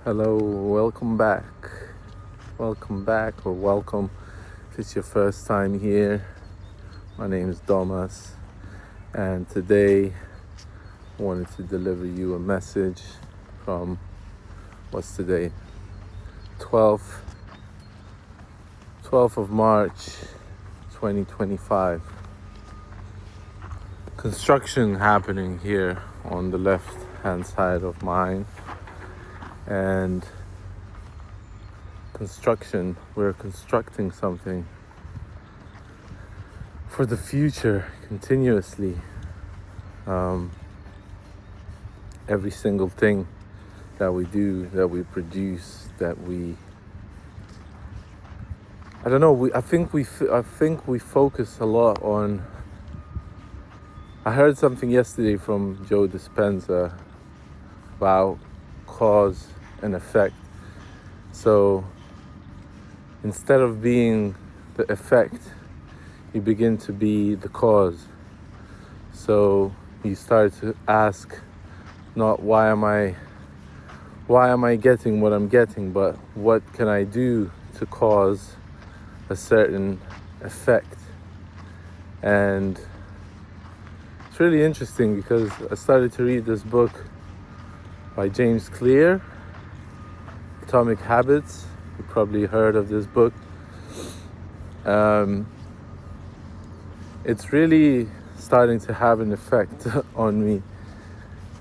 Hello, welcome back. Welcome back, or welcome if it's your first time here. My name is Domas, and today I wanted to deliver you a message from what's today? 12th of March 2025. Construction happening here on the left hand side of mine. And we're constructing something for the future continuously. Every single thing that we do, that we produce, I think we focus a lot on. I heard something yesterday from Joe Dispenza about cause and effect. So instead of being the effect, you begin to be the cause. So you start to ask, not why am I getting what I'm getting, but what can I do to cause a certain effect? And it's really interesting because I started to read this book by James Clear, Atomic Habits. You probably heard of this book. It's really starting to have an effect on me.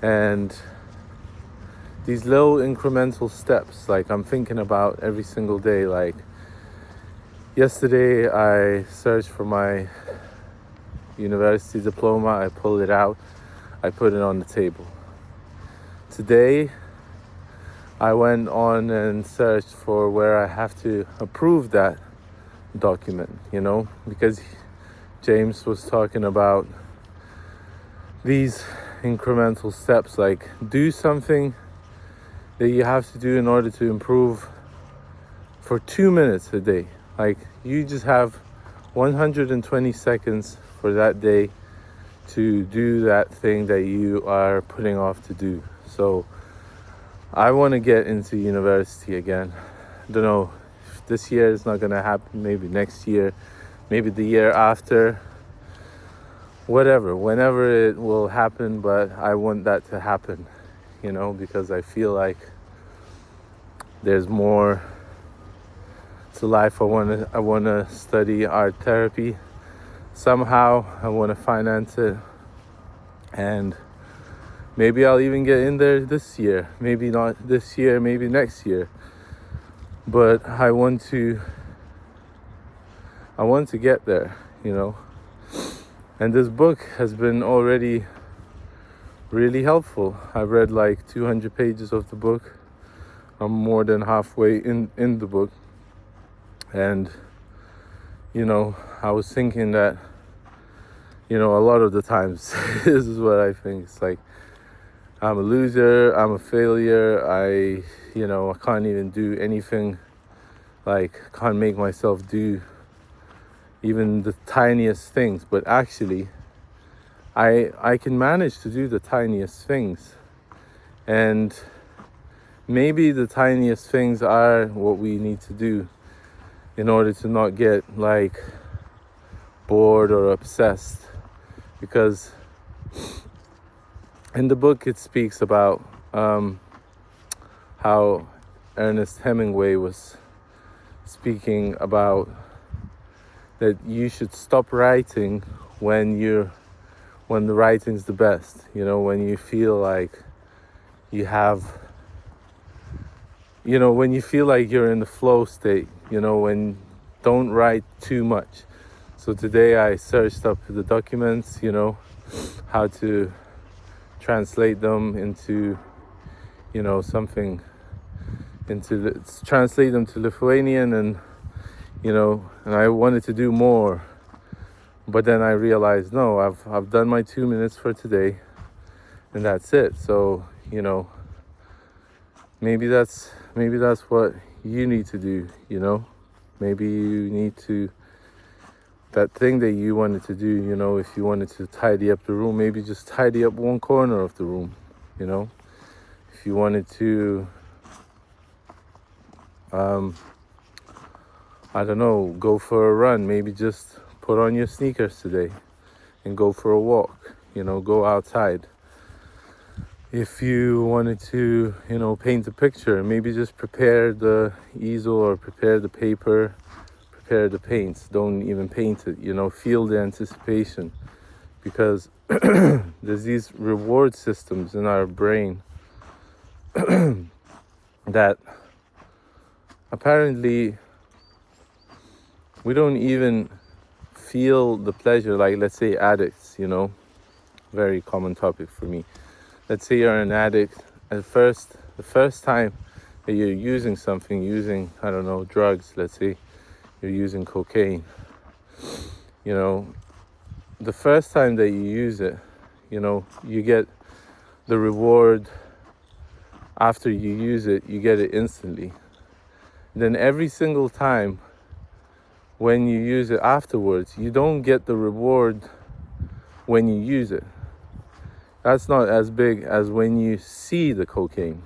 And these little incremental steps, like I'm thinking about every single day. Like yesterday I searched for my university diploma, I pulled it out, I put it on the table. Today, I went on and searched for where I have to approve that document, because James was talking about these incremental steps, like do something that you have to do in order to improve for 2 minutes a day. Like you just have 120 seconds for that day to do that thing that you are putting off to do. So I want to get into university again. Don't know if this year is not going to happen, maybe next year, maybe the year after, whenever it will happen, but I want that to happen, because I feel like there's more to life. I want to study art therapy. Somehow I want to finance it, and maybe I'll even get in there this year. Maybe not this year, maybe next year. But I want to get there, And this book has been already really helpful. I've read like 200 pages of the book. I'm more than halfway in the book. And, I was thinking that, a lot of the times, this is what I think. It's like, I'm a loser, I'm a failure, I can't even do anything, like, can't make myself do even the tiniest things. But actually, I can manage to do the tiniest things. And maybe the tiniest things are what we need to do in order to not get, like, bored or obsessed. Because in the book, it speaks about how Ernest Hemingway was speaking about that you should stop writing when the writing's the best. When you feel like you have, when you feel like you're in the flow state. Don't write too much. So today I searched up the documents, how to translate them into, something, translate them to Lithuanian, and I wanted to do more. But then I realized, no, I've done my 2 minutes for today, and that's it. So, maybe that's what you need to do, Maybe you need to, that thing that you wanted to do, if you wanted to tidy up the room, maybe just tidy up one corner of the room, If you wanted to I don't know, go for a run. Maybe just put on your sneakers today and go for a walk, go outside. If you wanted to, paint a picture, maybe just prepare the easel or prepare the paper, prepare the paints. Don't even paint it, feel the anticipation. Because there's these reward systems in our brain that apparently we don't even feel the pleasure. Like, let's say addicts, very common topic for me. Let's say you're an addict. The first time that you're using something, I don't know, drugs, let's say you're using cocaine, the first time that you use it, you get the reward. After you use it, you get it instantly. Then every single time when you use it afterwards, you don't get the reward when you use it. That's not as big as when you see the cocaine.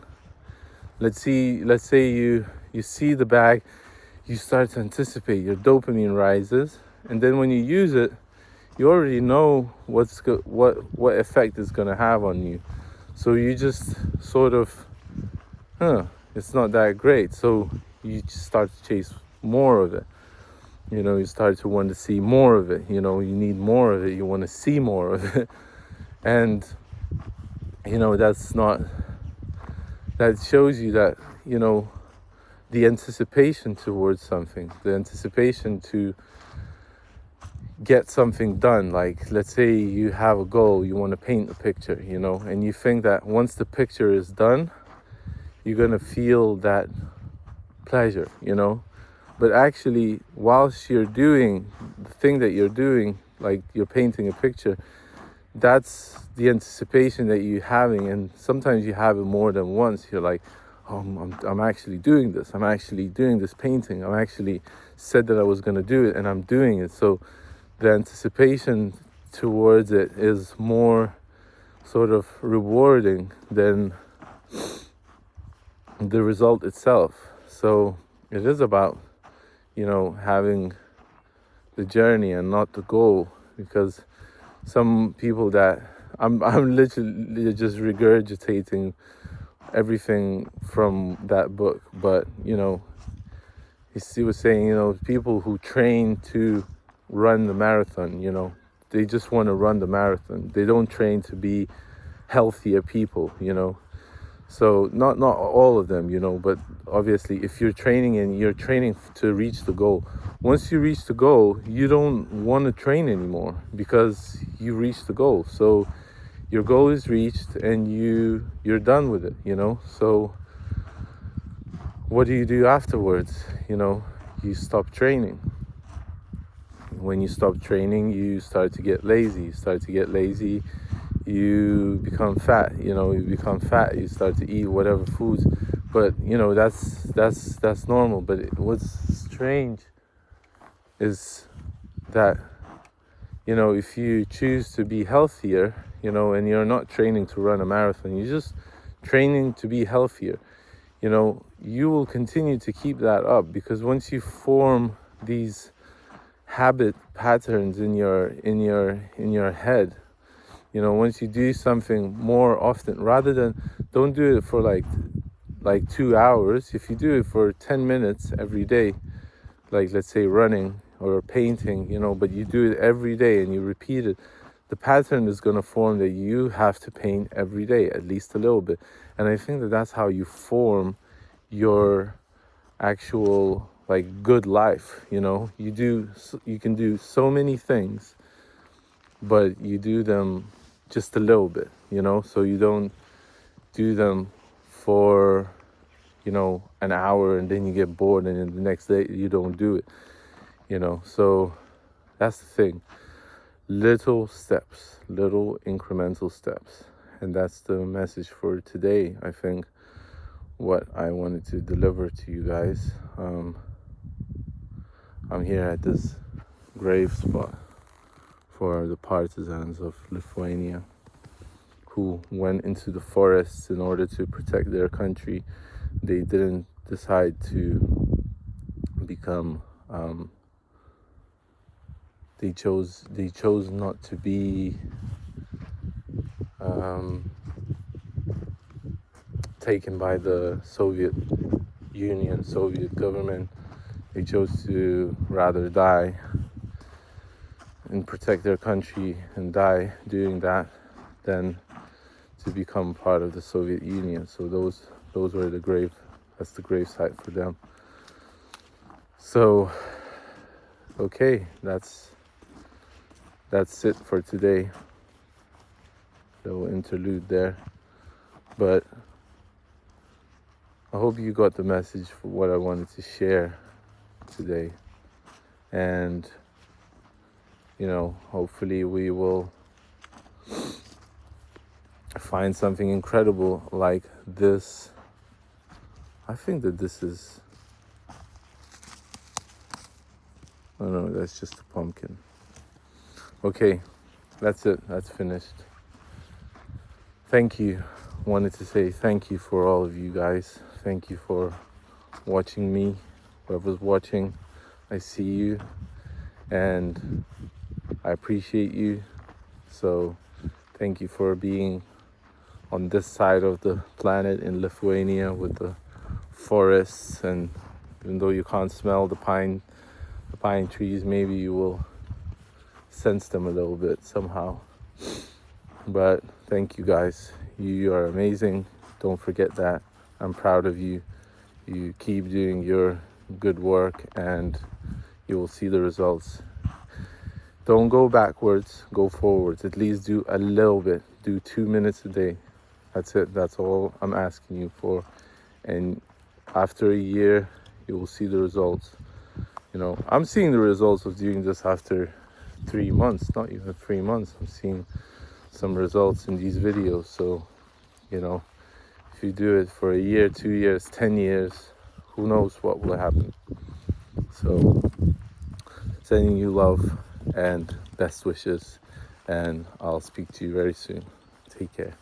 Let's say you see the bag, you start to anticipate, your dopamine rises, and then when you use it, you already know what effect it's gonna have on you. So you just sort of, it's not that great. So you just start to chase more of it. You start to want to see more of it. You need more of it. You want to see more of it. And, that shows you that, the anticipation towards something, the anticipation to get something done. Like, let's say you have a goal, you want to paint a picture, and you think that once the picture is done, you're going to feel that pleasure, But actually, whilst you're doing the thing that you're doing, like you're painting a picture, that's the anticipation that you're having. And sometimes you have it more than once. You're like, oh, I'm actually doing this. I'm actually doing this painting. I actually said that I was going to do it, and I'm doing it. So the anticipation towards it is more sort of rewarding than the result itself. So it is about, having the journey and not the goal. Because some people that I'm literally just regurgitating everything from that book, but he was saying, people who train to run the marathon, they just want to run the marathon. They don't train to be healthier people, So not all of them, but obviously if you're training and you're training to reach the goal, once you reach the goal, you don't want to train anymore because you reached the goal. So your goal is reached and you're done with it, So what do you do afterwards? You stop training. When you stop training, you start to get lazy. You become fat. You start to eat whatever foods, but that's normal. But what's strange is that if you choose to be healthier, and you're not training to run a marathon, you're just training to be healthier, you will continue to keep that up, because once you form these habit patterns in your head, once you do something more often, rather than, don't do it for like 2 hours. If you do it for 10 minutes every day, like let's say running or painting, but you do it every day and you repeat it, the pattern is going to form that you have to paint every day, at least a little bit. And I think that that's how you form your actual good life. You can do so many things, but you do them just a little bit, so you don't do them for an hour and then you get bored and then the next day you don't do it, so that's the thing. Little steps, little incremental steps. And that's the message for today, I think, what I wanted to deliver to you guys. I'm here at this grave spot for the partisans of Lithuania who went into the forests in order to protect their country. They didn't decide to become they chose not to be taken by the Soviet Union, Soviet government. They chose to rather die and protect their country and die doing that than to become part of the Soviet Union. So those were that's the grave site for them. So okay, that's it for today. Little interlude there. But I hope you got the message for what I wanted to share today. And hopefully we will find something incredible like this. I think that this is, oh no, that's just a pumpkin. Okay, that's it. That's finished. Thank you. Wanted to say thank you for all of you guys. Thank you for watching me. Whoever's watching, I see you and I appreciate you. So thank you for being on this side of the planet in Lithuania with the forests, and even though you can't smell the pine trees, maybe you will sense them a little bit somehow. But thank you guys. You are amazing. Don't forget that. I'm proud of you. You keep doing your good work and you will see the results. Don't go backwards, go forwards. At least do a little bit. Do 2 minutes a day. That's it. That's all I'm asking you for. And after a year, you will see the results. I'm seeing the results of doing this after 3 months, not even 3 months. I'm seeing some results in these videos. So, if you do it for a year, 2 years, 10 years, who knows what will happen. So, sending you love and best wishes, and I'll speak to you very soon. Take care.